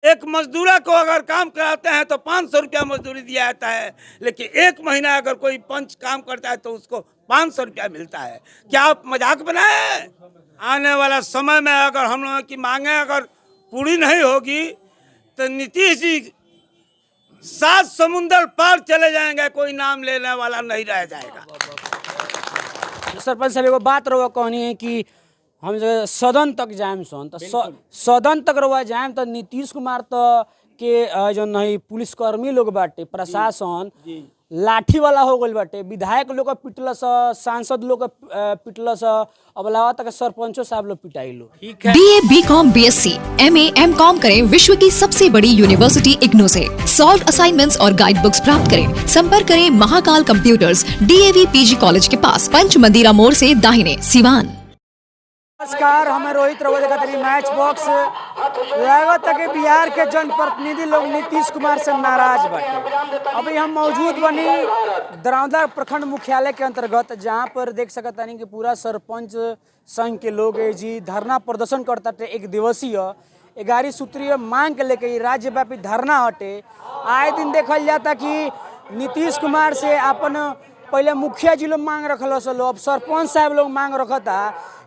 एक मजदूरा को अगर काम कराते हैं तो 500 रुपया मजदूरी दिया जाता है, लेकिन एक महीना अगर कोई पंच काम करता है तो उसको 500 रुपया मिलता है। क्या आप मजाक बनाए? आने वाला समय में अगर हम लोगों की मांगे अगर पूरी नहीं होगी तो नीतीश जी 7 समुंदर पार चले जाएंगे, कोई नाम लेने वाला नहीं रह जाएगा। सरपंच साहब एगो बात रहुआ कहनी है कि हम सदन तक जाएम सन तो सदन तक रहुआ जाएम तो नीतीश कुमार तो के जो नहीं पुलिसकर्मी लोग बाटे, प्रशासन लाठी वाला हो गइल बाटे, विधायक लोग पिटलस, सांसद लोग पिटलस, अब लावा तक सरपंचो साहब लोग पिटाई लो। BA, BCom, BSc, MA, MCom करें विश्व की सबसे बड़ी यूनिवर्सिटी इग्नू से। सॉल्व असाइनमेंट्स और गाइड बुक्स प्राप्त करें। संपर्क करें Mahakal computers, DAV PG college के पास, पंच मंदिरा मोड़ से दाहिने, सिवान। नमस्कार, हमें रोहित रवो देखते मैच बॉक्स। लागत है कि बिहार के जनप्रतिनिधि लोग नीतीश कुमार से नाराज बाटे। अभी हम मौजूद बनी दरौंदा प्रखंड मुख्यालय के अंतर्गत, जहां पर देख सकते हैं कि पूरा सरपंच संघ के लोग जी धरना प्रदर्शन करता थे। एक दिवसीय 11 सूत्रीय मांग के लेके राज्यव्यापी धरना हटे। आए दिन देखल जाता कि नीतीश कुमार से अपन पहले मुखिया जी लोग मांग रखल, अब सरपंच साहब लोग मांग रखता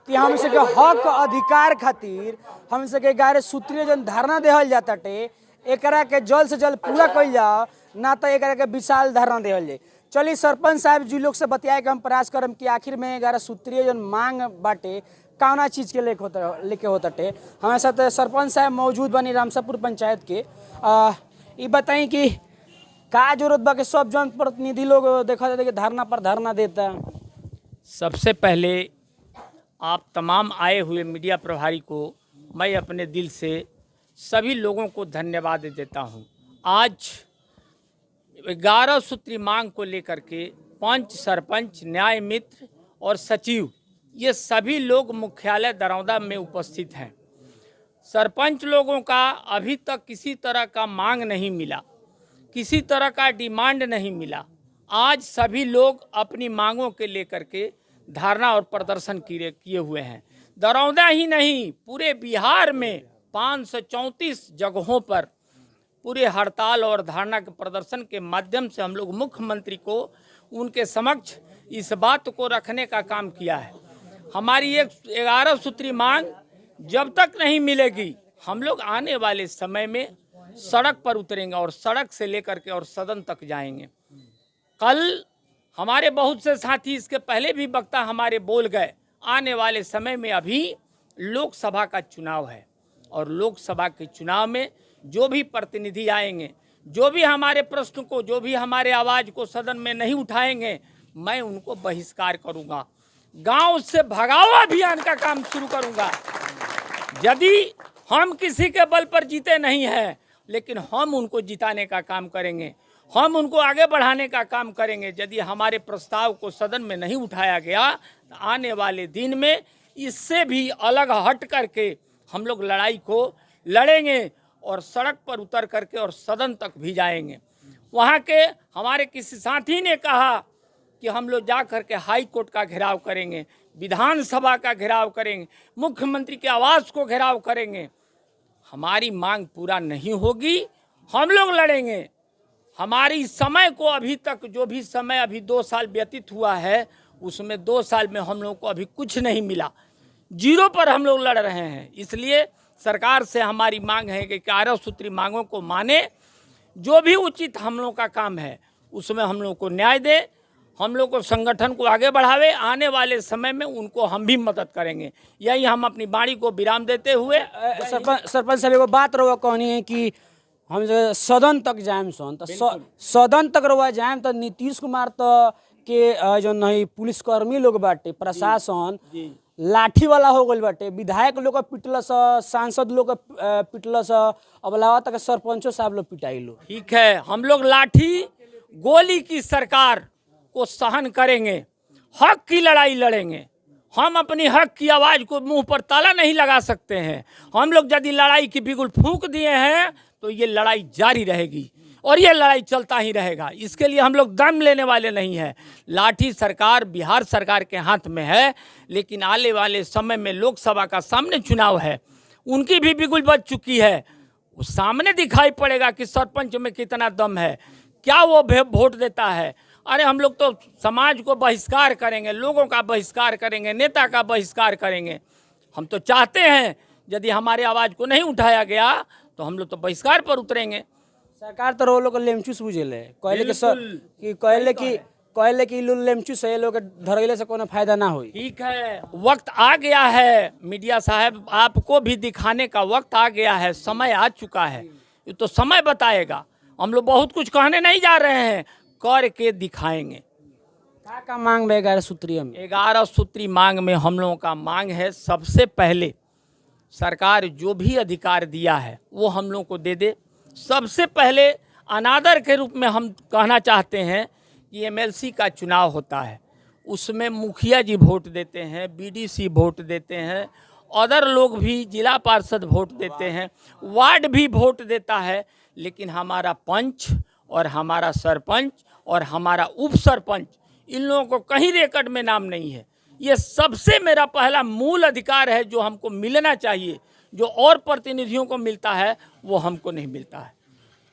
कि हमसे के हक अधिकार खातिर हमसे के 11 सूत्रीय जन धरना देहल जाता टे, एकरा के जल्द से जल्द पूरा कइल जाओ, ना तो एकरा के विशाल धरना देहल जाए। चलिए सरपंच साहब जी लोग से बतियाए के हम प्रयास करम कि आखिर में 11 सूत्रीय जन मांग बाटे कौना चीज के लेके होता टे। हमारे साथ सरपंच साहब मौजूद बनी रामसापुर पंचायत के। ये बताई कि का जरूरत बा कि सब जनप्रतिनिधि लोग देखा जाता कि धरना पर धरना देता। सबसे पहले आप तमाम आए हुए मीडिया प्रभारी को मैं अपने दिल से सभी लोगों को धन्यवाद देता हूं। आज 11 सूत्री मांग को लेकर के पंच, सरपंच, न्याय मित्र और सचिव ये सभी लोग मुख्यालय दरौंदा में उपस्थित हैं। सरपंच लोगों का अभी तक किसी तरह का मांग नहीं मिला, किसी तरह का डिमांड नहीं मिला। आज सभी लोग अपनी मांगों के लेकर के धरना और प्रदर्शन किए हुए हैं। दरौंदा ही नहीं, पूरे बिहार में 534 जगहों पर पूरे हड़ताल और धरना के प्रदर्शन के माध्यम से हम लोग मुख्यमंत्री को उनके समक्ष इस बात को रखने का काम किया है। हमारी एक 11 सूत्री मांग जब तक नहीं मिलेगी, हम लोग आने वाले समय में सड़क पर उतरेंगे और सड़क से लेकर के और सदन तक जाएंगे। कल हमारे बहुत से साथी, इसके पहले भी वक्ता हमारे बोल गए, आने वाले समय में अभी लोकसभा का चुनाव है और लोकसभा के चुनाव में जो भी प्रतिनिधि आएंगे, जो भी हमारे प्रश्न को, जो भी हमारे आवाज़ को सदन में नहीं उठाएंगे, मैं उनको बहिष्कार करूंगा, गांव से भगाओ अभियान का काम शुरू करूंगा। यदि हम किसी के बल पर जीते नहीं हैं, लेकिन हम उनको जिताने का काम करेंगे, हम उनको आगे बढ़ाने का काम करेंगे। यदि हमारे प्रस्ताव को सदन में नहीं उठाया गया तो आने वाले दिन में इससे भी अलग हट करके हम लोग लड़ाई को लड़ेंगे और सड़क पर उतर करके और सदन तक भी जाएंगे। वहाँ के हमारे किसी साथी ने कहा कि हम लोग जा करके हाई कोर्ट का घेराव करेंगे, विधानसभा का घेराव करेंगे, मुख्यमंत्री के आवास को घेराव करेंगे। हमारी मांग पूरा नहीं होगी, हम लोग लड़ेंगे। हमारी समय को अभी तक जो भी समय अभी 2 साल व्यतीत हुआ है, उसमें 2 साल में हम लोग को अभी कुछ नहीं मिला, जीरो पर हम लोग लड़ रहे हैं। इसलिए सरकार से हमारी मांग है कि 11 सूत्री मांगों को माने, जो भी उचित हम लोग का काम है उसमें हम लोग को न्याय दे, हम लोग को संगठन को आगे बढ़ावे। आने वाले समय में उनको हम भी मदद करेंगे। यही हम अपनी वाणी को विराम देते हुए सरपंच साहब एगो बात रहुआ कहनी है कि हम सदन तक जाएम सन तो सदन तक रहुआ जाएम तो नीतीश कुमार तो के जो नहीं पुलिसकर्मी लोग बाटे, प्रशासन लाठी वाला हो गइल बाटे, विधायक लोग पिटलस, सांसद लोग पिटलस, अब लावा तक सरपंचो साहब लोग पिटाई लो। ठीक है, हम लोग लाठी गोली की सरकार को सहन करेंगे, हक की लड़ाई लड़ेंगे। हम अपनी हक की आवाज़ को मुंह पर ताला नहीं लगा सकते हैं। हम लोग यदि लड़ाई की बिगुल फूंक दिए हैं तो ये लड़ाई जारी रहेगी और ये लड़ाई चलता ही रहेगा। इसके लिए हम लोग दम लेने वाले नहीं हैं। लाठी सरकार बिहार सरकार के हाथ में है, लेकिन आने वाले समय में लोकसभा का सामने चुनाव है, उनकी भी बिगुल बज चुकी है। वो सामने दिखाई पड़ेगा कि सरपंच में कितना दम है, क्या वो वोट देता है। अरे हम लोग तो समाज को बहिष्कार करेंगे, लोगों का बहिष्कार करेंगे, नेता का बहिष्कार करेंगे। हम तो चाहते हैं यदि हमारे आवाज़ को नहीं उठाया गया तो हम लोग तो बहिष्कार पर उतरेंगे। सरकार तो वो लोग लेमचूस बुझेले कहले कि लेमचूस है, लोग धरैले से कोनो फायदा ना होई। ठीक है, वक्त आ गया है मीडिया साहब, आपको भी दिखाने का वक्त आ गया है, समय आ चुका है। ये तो समय बताएगा। हम लोग बहुत कुछ कहने नहीं जा रहे हैं, करके दिखाएंगे। का मांग में 11 सूत्रीय में 11 सूत्री मांग में हम लोगों का मांग है, सबसे पहले सरकार जो भी अधिकार दिया है वो हम लोगों को दे दे। सबसे पहले अनादर के रूप में हम कहना चाहते हैं कि एमएलसी का चुनाव होता है, उसमें मुखिया जी वोट देते हैं, बीडीसी वोट देते हैं, अदर लोग भी, जिला पार्षद वोट देते हैं, वार्ड भी वोट देता है, लेकिन हमारा पंच और हमारा सरपंच और हमारा उप सरपंच, इन लोगों को कहीं रिकॉर्ड में नाम नहीं है। ये सबसे मेरा पहला मूल अधिकार है जो हमको मिलना चाहिए, जो और प्रतिनिधियों को मिलता है वो हमको नहीं मिलता है।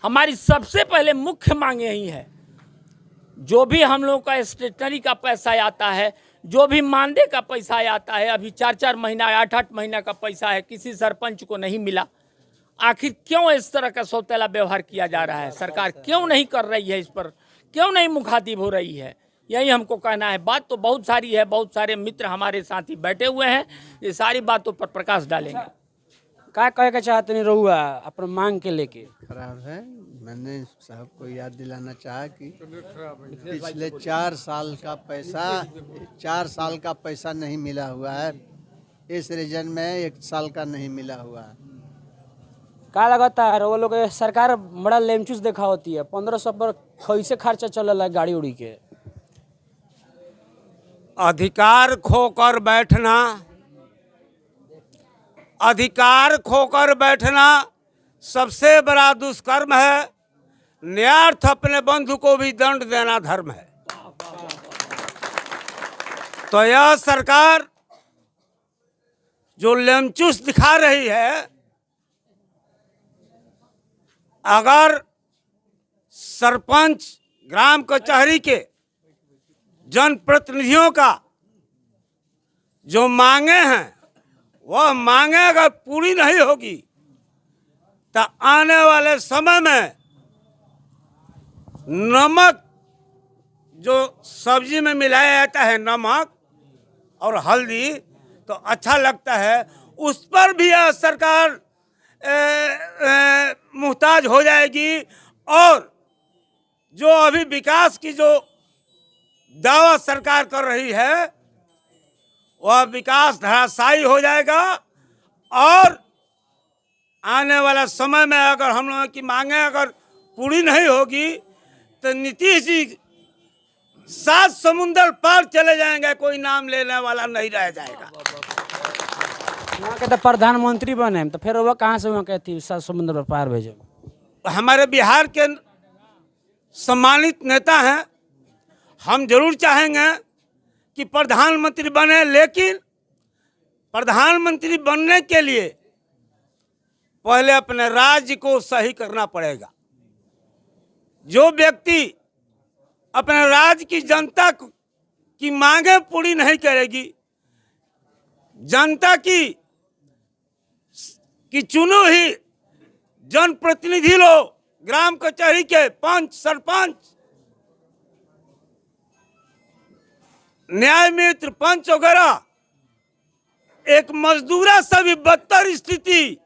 हमारी सबसे पहले मुख्य मांग यही है, जो भी हम लोगों का स्टेशनरी का पैसा आता है, जो भी मानदेय का पैसा आता है, अभी 4-4 महीना 8-8 महीना का पैसा है, किसी सरपंच को नहीं मिला। आखिर क्यों इस तरह का सौतेला व्यवहार किया जा रहा है? सरकार क्यों नहीं कर रही है, इस पर क्यों नहीं मुखातिब हो रही है? यही हमको कहना है। बात तो बहुत सारी है, बहुत सारे मित्र हमारे साथी बैठे हुए हैं, ये सारी बातों पर प्रकाश डालेंगे। का कहे के चाहते नहीं रहुआ अपन मांग के लेके? खराब है। मैंने साहब को याद दिलाना चाहा कि पिछले 4 साल का पैसा नहीं मिला हुआ है। इस रीजन में 1 साल का नहीं मिला हुआ है। का लगता है वो लोग सरकार बड़ा लेमचूस देखा होती है, 1500 पर कैसे खर्चा चल है गाड़ी उड़ी के? अधिकार खोकर बैठना, अधिकार खोकर बैठना सबसे बड़ा दुष्कर्म है। न्यार्थ अपने बंधु को भी दंड देना धर्म है। तो यह सरकार जो लेमचूस दिखा रही है, अगर सरपंच, ग्राम कचहरी के जनप्रतिनिधियों का जो मांगे हैं वह मांगे अगर पूरी नहीं होगी तो आने वाले समय में नमक जो सब्जी में मिलाया जाता है, नमक और हल्दी, तो अच्छा लगता है, उस पर भी यह सरकार मुहताज हो जाएगी। और जो अभी विकास की जो दावा सरकार कर रही है वह विकास धराशायी हो जाएगा। और आने वाला समय में अगर हम लोगों की मांगें अगर पूरी नहीं होगी तो नीतीश जी 7 समुंदर पार चले जाएंगे, कोई नाम लेने वाला नहीं रह जाएगा। वहाँ के तो प्रधानमंत्री बने तो फिर वो कहाँ से वहाँ कहती 7 समुद्र पार भेजे? हमारे बिहार के सम्मानित नेता हैं, हम जरूर चाहेंगे कि प्रधानमंत्री बने, लेकिन प्रधानमंत्री बनने के लिए पहले अपने राज्य को सही करना पड़ेगा। जो व्यक्ति अपने राज्य की जनता की मांगें पूरी नहीं करेगी, जनता की चुनो ही जनप्रतिनिधि लोग, ग्राम कचहरी के पंच, सरपंच, न्याय मित्र, पंच वगैरह, एक मजदूरा से भी बदतर स्थिति।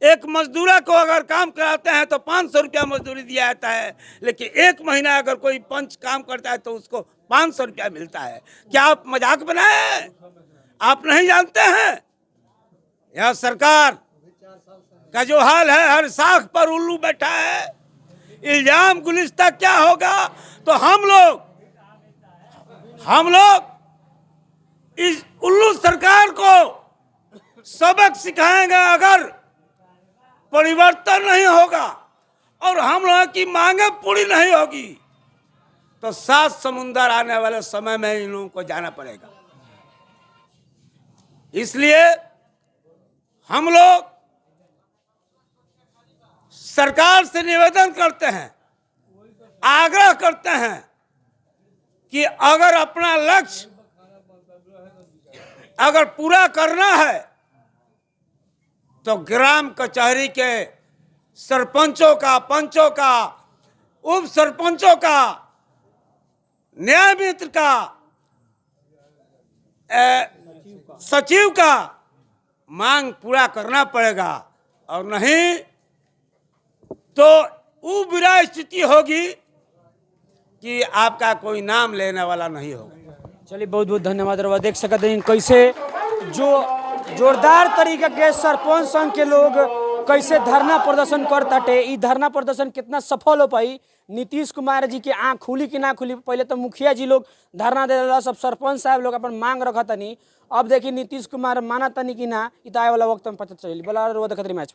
एक मजदूरा को अगर काम कराते हैं तो 500 रुपया मजदूरी दिया जाता है, लेकिन 1 महीना अगर कोई पंच काम करता है तो उसको 500 रुपया मिलता है। क्या आप मजाक बनाए? आप नहीं जानते हैं यह सरकार का जो हाल है, हर साख पर उल्लू बैठा है। इल्जाम गुलिस्ता क्या होगा? तो हम लोग इस उल्लू सरकार को सबक सिखाएंगे। अगर परिवर्तन नहीं होगा और हम लोगों की मांगे पूरी नहीं होगी तो 7 समुंदर आने वाले समय में इन लोगों को जाना पड़ेगा। इसलिए हम लोग सरकार से निवेदन करते हैं, आग्रह करते हैं कि अगर अपना लक्ष्य अगर पूरा करना है तो ग्राम कचहरी के सरपंचों का, पंचों का, उप सरपंचों का, न्याय मित्र का, सचिव का मांग पूरा करना पड़ेगा, और नहीं तो वो बुरा स्थिति होगी कि आपका कोई नाम लेने वाला नहीं होगा। चलिए बहुत बहुत धन्यवाद। रवा देख सकते हैं कैसे जो जोरदार तरीके के सरपंच संघ के लोग कैसे धरना प्रदर्शन कर ताटे। ई धरना प्रदर्शन कितना सफल हो पाई, नीतीश कुमार जी की आँख खुली कि ना खुली। पहले तो मुखिया जी लोग धरना दे रहा, सब सरपंच साहब लोग अपन मांग रखा तनी। अब देखिए नीतीश कुमार माना तनी कि ना, इत आए वाला वक्त में पता चली। बोला देखते मैच।